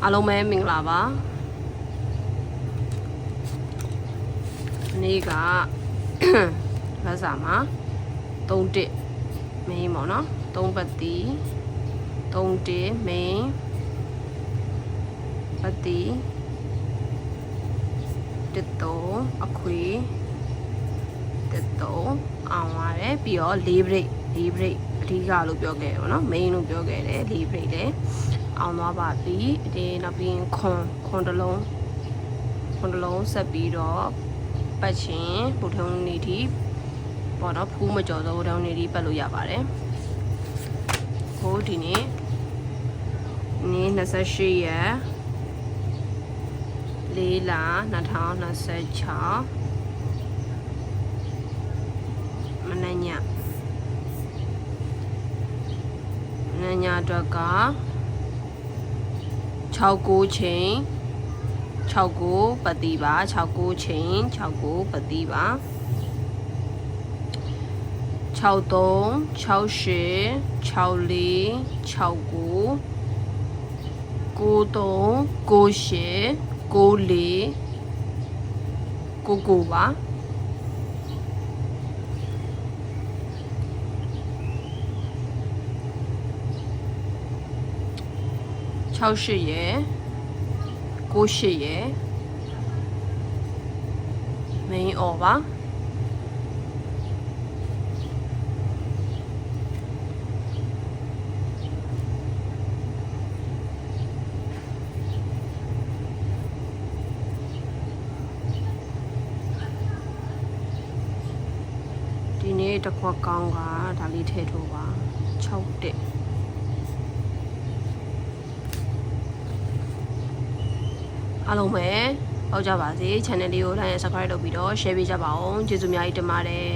အားလုံးပဲမင်္ဂလာပါနေ့ကလက်စာမှာ3တစ်မင်းပေါ့နော်3ပတ်တီ3တစ်မင်းပတ်တီတစ်3အခွေတစ်3အောင်ပါတယ်ပြီးတော့4 break 4 break အဓိကလို့ပြောခဲ့တယ်ပေါ့နော် main လို့ပြောခဲ့တယ်4 break လည်းအောင်သွားပါပြီဒီနောက်ပြီးခွန်တစ်လုံးဆက်ပြီးတော့ပတ်ချင်းဘုထုံနေတီပေါ့နော်ဖူးမကြော်သောဘုထုံနေတီပတ်လို့ရပါတယ်ကိုဒီနေ့28ရက်4လ2026မနက်ညအတွက်က6-9ချိန်6-9ပတ်တီပါ6-9ချိန်6-9ပတ်တီပါ6-3 6-8 6-4 6-9 9-3 9-8 9-4 9-9ပါ6-8ရယ်9-8ရယ် main or ပါဒီနေ့တစ်ခွက်ကောင်းကဒါလေးထည့်ထိုးပါ6တက်အားလုံးပဲဟုတ်ကြပါစေ channel လေးကို like and subscribe လုပ်ပြီးတော့ share ပေးကြပါဦးကျေးဇူးအများကြီးတင်ပါတယ်